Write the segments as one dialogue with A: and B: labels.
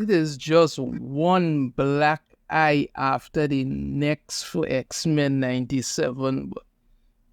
A: it is just one black eye after the next for X-Men 97. But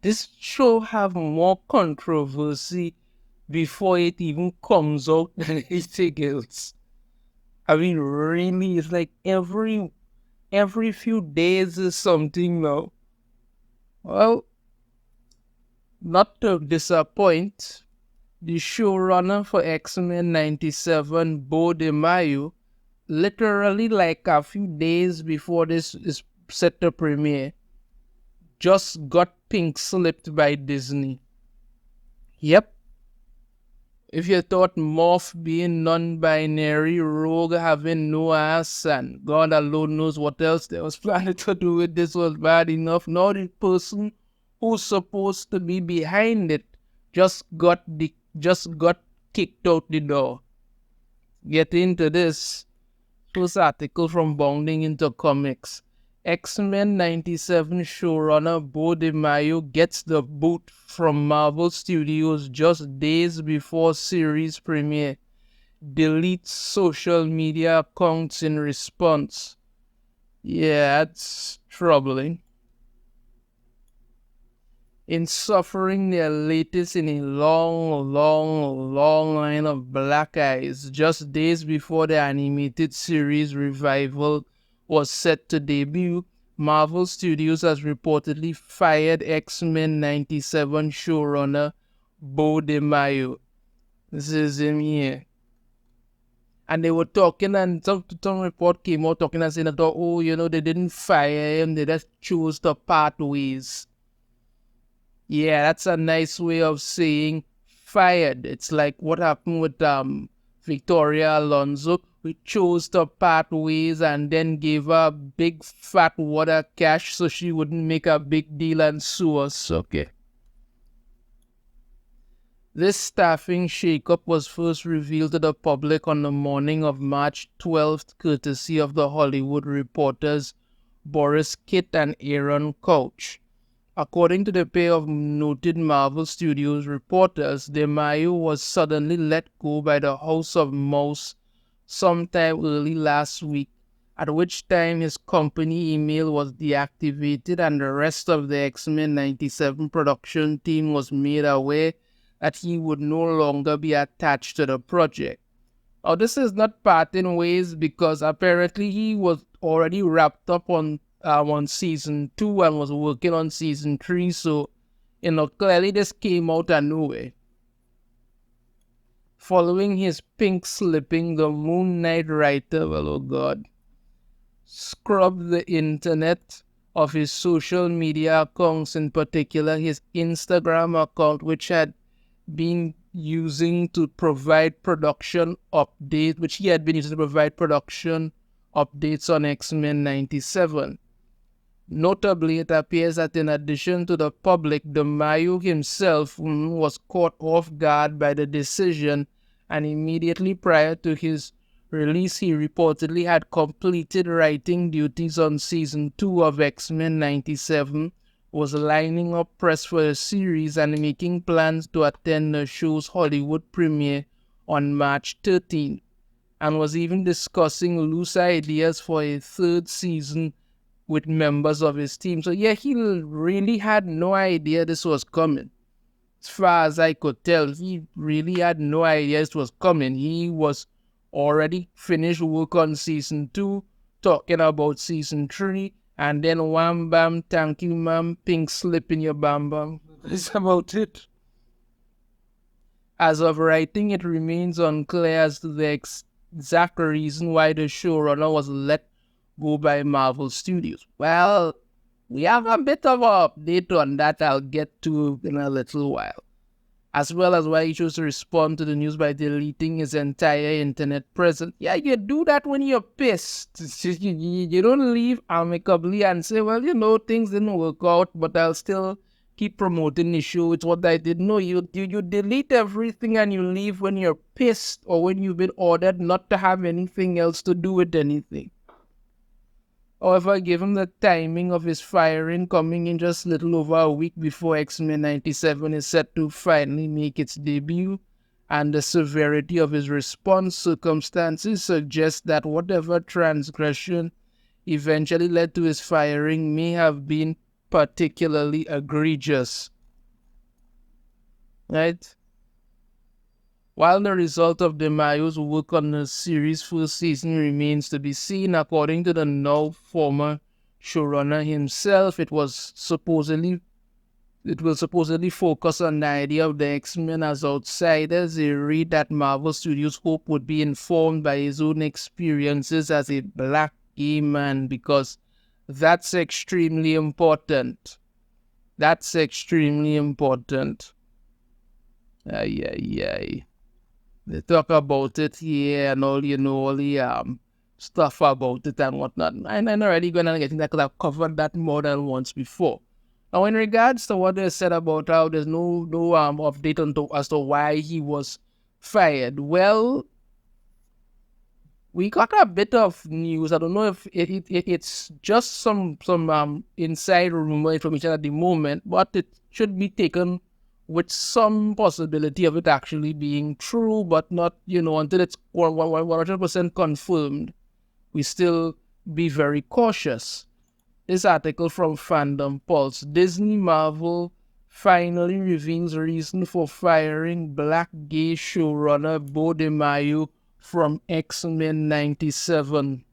A: this show have more controversy before it even comes out than anything else. I mean, really, it's like every few days is something now. Well, not to disappoint, the showrunner for X-Men 97, Beau DeMayo, literally like a few days before this is set to premiere, just got pink slipped by Disney. Yep. If you thought Morph being non-binary, Rogue having no ass, and God alone knows what else they was planning to do with this was bad enough, now the person who's supposed to be behind it just got kicked out the door. Get into this. First article from Bounding into Comics. X-Men 97 showrunner Beau DeMayo gets the boot from Marvel Studios just days before series premiere. Deletes social media accounts in response. Yeah, that's troubling. In suffering their latest in a long line of black eyes, just days before the animated series revival was set to debut, Marvel Studios has reportedly fired X-Men 97 showrunner Beau DeMayo. This is him here. And they were talking, and some report came out talking and saying that, oh, they didn't fire him, they just chose to part ways. Yeah, that's a nice way of saying fired. It's like what happened with Victoria Alonso. We chose to part ways and then gave her a big fat wad of cash so she wouldn't make a big deal and sue us. Okay. This staffing shakeup was first revealed to the public on the morning of March 12th, courtesy of The Hollywood Reporters Boris Kitt and Aaron Couch. According to the pair of noted Marvel Studios reporters, DeMayo was suddenly let go by the House of Mouse sometime early last week, at which time his company email was deactivated and the rest of the X-Men 97 production team was made aware that he would no longer be attached to the project. Now, this is not parting ways because apparently he was already wrapped up on season 2 and was working on season 3, so clearly this came out of nowhere. Following his pink slipping, the Moon Knight writer, well, oh God, scrubbed the internet of his social media accounts, in particular his Instagram account, which had been using to provide production updates, which he had been using to provide production updates on X-Men 97. Notably, it appears that in addition to the public, DeMayo himself was caught off guard by the decision, and immediately prior to his release, he reportedly had completed writing duties on season 2 of X-Men 97, was lining up press for the series and making plans to attend the show's Hollywood premiere on March 13th, and was even discussing loose ideas for a third season with members of his team. So yeah, he really had no idea this was coming. As far as I could tell, he really had no idea this was coming. He was already finished work on season 2, talking about season 3, and then wham bam, thank you ma'am, pink slip in your bam bam. That's about it. As of writing, it remains unclear as to the exact reason why the showrunner was let go by Marvel Studios. Well, we have a bit of an update on that I'll get to in a little while, as well as why he chose to respond to the news by deleting his entire internet presence. Yeah, you do that when you're pissed. You don't leave amicably and say, well, things didn't work out, but I'll still keep promoting the show. It's what I did. No, you delete everything and you leave when you're pissed or when you've been ordered not to have anything else to do with anything. However, given the timing of his firing coming in just a little over a week before X-Men 97 is set to finally make its debut, and the severity of his response, circumstances suggest that whatever transgression eventually led to his firing may have been particularly egregious. Right? While the result of DeMayo's work on the series' first season remains to be seen, according to the now former showrunner himself, it will supposedly focus on the idea of the X-Men as outsiders, a read that Marvel Studios hoped would be informed by his own experiences as a black gay man, because that's extremely important. That's extremely important. They talk about it here and all, all the stuff about it and whatnot. And I'm already going to get into that because I've covered that more than once before. Now, in regards to what they said about how there's no update as to why he was fired, well, we got a bit of news. I don't know if it's just some inside rumor information at the moment, but it should be taken with some possibility of it actually being true, but not, until it's 100% confirmed. We still be very cautious. This article from Fandom Pulse. Disney Marvel finally reveals reason for firing black gay showrunner Beau DeMayo from X-Men 97.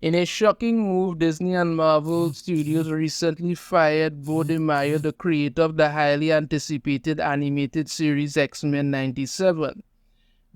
A: In a shocking move, Disney and Marvel Studios recently fired Beau DeMayo, the creator of the highly anticipated animated series X-Men 97.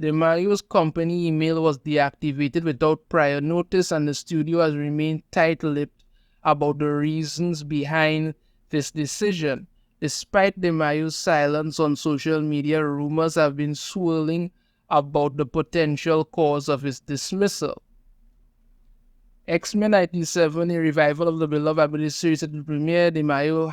A: DeMayo's company email was deactivated without prior notice, and the studio has remained tight-lipped about the reasons behind this decision. Despite DeMayo's silence on social media, rumors have been swirling about the potential cause of his dismissal. X-Men 97, a revival of the beloved animated series at the premiere, DeMayo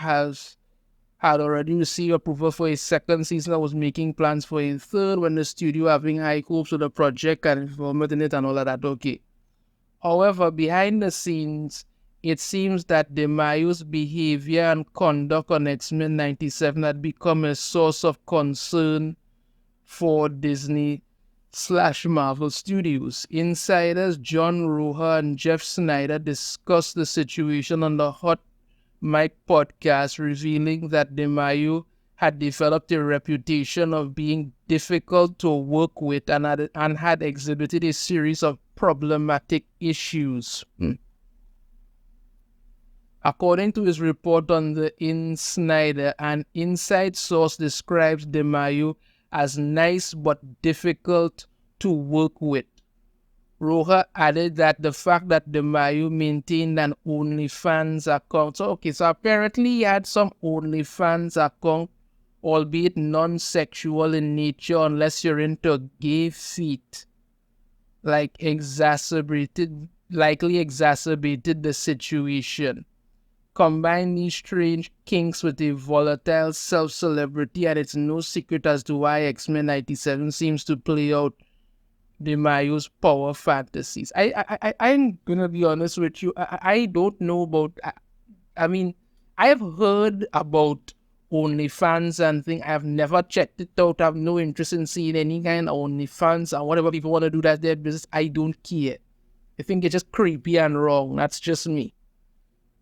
A: had already received approval for a second season and was making plans for a third, when the studio having high hopes for the project and involvement in it and all of that. Okay. However, behind the scenes, it seems that DeMayo's behavior and conduct on X-Men 97 had become a source of concern for Disney/Marvel Studios. Insiders John Roja and Jeff Snyder discussed the situation on the Hot Mike podcast, revealing that DeMayo had developed a reputation of being difficult to work with and had exhibited a series of problematic issues. According to his report on the Snyder, an inside source describes DeMayo as nice but difficult to work with. Roja added that the fact that DeMayo maintained an OnlyFans account. So apparently he had some OnlyFans account, albeit non-sexual in nature, unless you're into gay feet. Likely exacerbated the situation. Combine these strange kinks with a volatile self-celebrity, and it's no secret as to why X-Men 97 seems to play out DeMayo's power fantasies. I'm gonna be honest with you. I don't know about. I mean, I have heard about OnlyFans and things. I have never checked it out. I have no interest in seeing any kind of OnlyFans and whatever people want to do. That's their business. I don't care. I think it's just creepy and wrong. That's just me.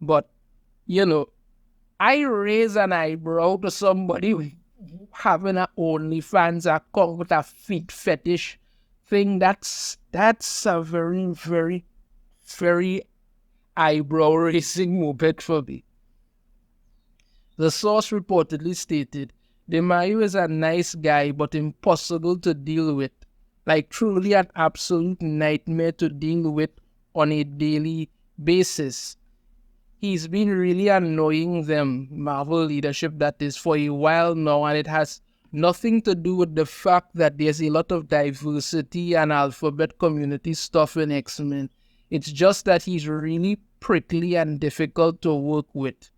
A: But I raise an eyebrow to somebody having an OnlyFans account with a feet fetish thing. That's a very, very, very eyebrow-raising movement for me. The source reportedly stated, DeMayo is a nice guy but impossible to deal with. Like truly an absolute nightmare to deal with on a daily basis. He's been really annoying them, Marvel leadership that is, for a while now, and it has nothing to do with the fact that there's a lot of diversity and alphabet community stuff in X-Men. It's just that he's really prickly and difficult to work with.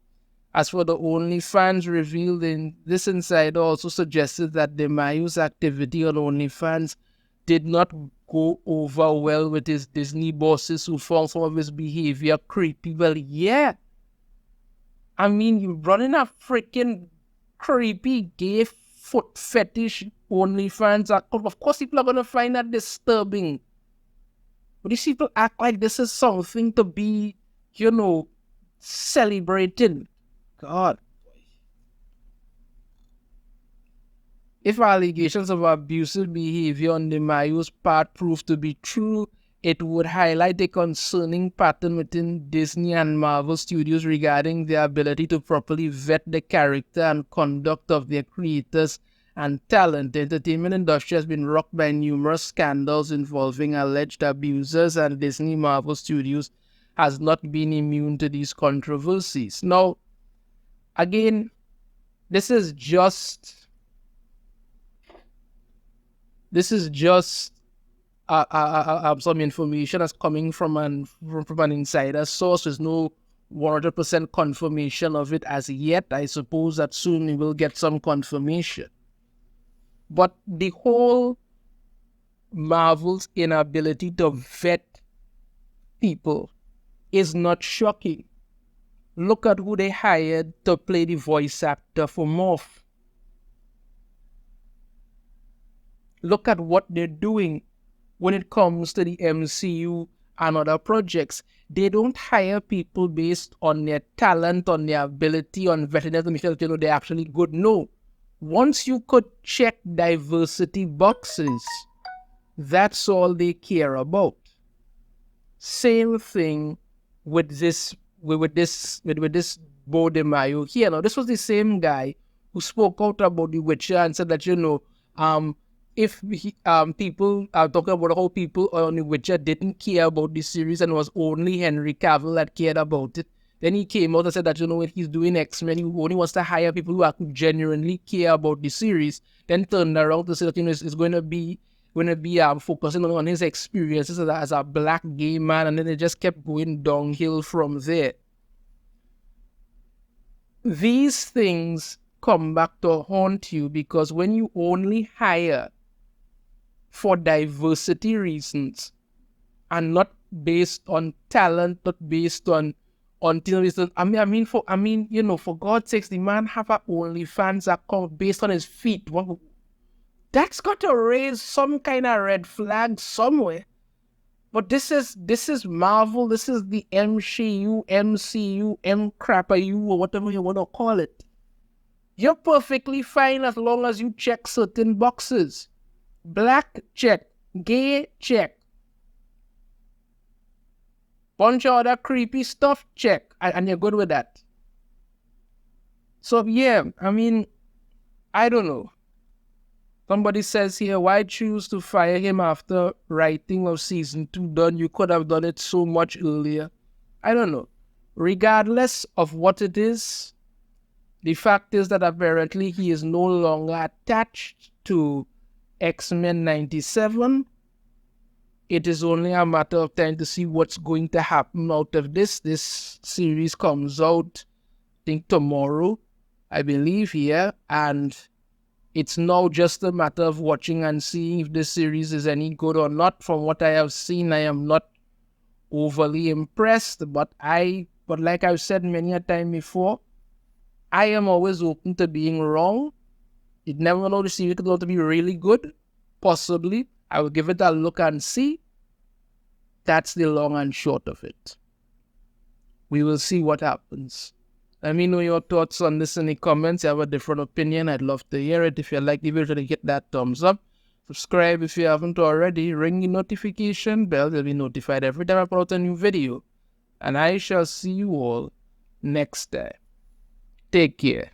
A: As for the OnlyFans revealed in this, insider also suggested that DeMayo's activity on OnlyFans did not go over well with his Disney bosses, who found some of his behavior creepy. Well, yeah. I mean, you're running a freaking creepy gay foot fetish OnlyFans account. Of course, people are going to find that disturbing. But these people act like this is something to be, celebrated. God. If allegations of abusive behavior on DeMayo's part prove to be true, it would highlight a concerning pattern within Disney and Marvel Studios regarding their ability to properly vet the character and conduct of their creators and talent. The entertainment industry has been rocked by numerous scandals involving alleged abusers, and Disney Marvel Studios has not been immune to these controversies. Now, again, this is just some information that's coming from an insider source. There's no 100% confirmation of it as yet. I suppose that soon we will get some confirmation. But the whole Marvel's inability to vet people is not shocking. Look at who they hired to play the voice actor for Morph. Look at what they're doing when it comes to the MCU and other projects. They don't hire people based on their talent, on their ability, on vetting them to make sure that they're actually good. No. Once you could check diversity boxes, that's all they care about. Same thing with this Beau DeMayo here. Now, this was the same guy who spoke out about The Witcher and said that, if people are talking about how people on The Witcher didn't care about the series and it was only Henry Cavill that cared about it, then he came out and said that, when he's doing X-Men, he only wants to hire people who genuinely care about the series. Then turned around to say that, it's going to be focusing on his experiences as a black gay man, and then it just kept going downhill from there. These things come back to haunt you, because when you only hire for diversity reasons and not based on talent, not based on reasons. For God's sakes, the man have a OnlyFans account based on his feet. That's got to raise some kind of red flag somewhere. But this is Marvel. This is the MCU, M-crapper-U, or whatever you want to call it. You're perfectly fine as long as you check certain boxes. Black, check. Gay, check. Bunch of other creepy stuff, check. And you're good with that. So, yeah, I don't know. Somebody says here, why choose to fire him after writing of season 2 done? You could have done it so much earlier. I don't know. Regardless of what it is, the fact is that apparently he is no longer attached to X-Men 97. It is only a matter of time to see what's going to happen out of this. This series comes out, I think, tomorrow, I believe, here. And it's now just a matter of watching and seeing if this series is any good or not. From what I have seen, I am not overly impressed. But like I've said many a time before, I am always open to being wrong. You'd never know, the series could go to be really good. Possibly. I will give it a look and see. That's the long and short of it. We will see what happens. Let me know your thoughts on this in the comments. You have a different opinion, I'd love to hear it. If you like the video, hit that thumbs up. Subscribe if you haven't already. Ring the notification bell. You'll be notified every time I put out a new video. And I shall see you all next time. Take care.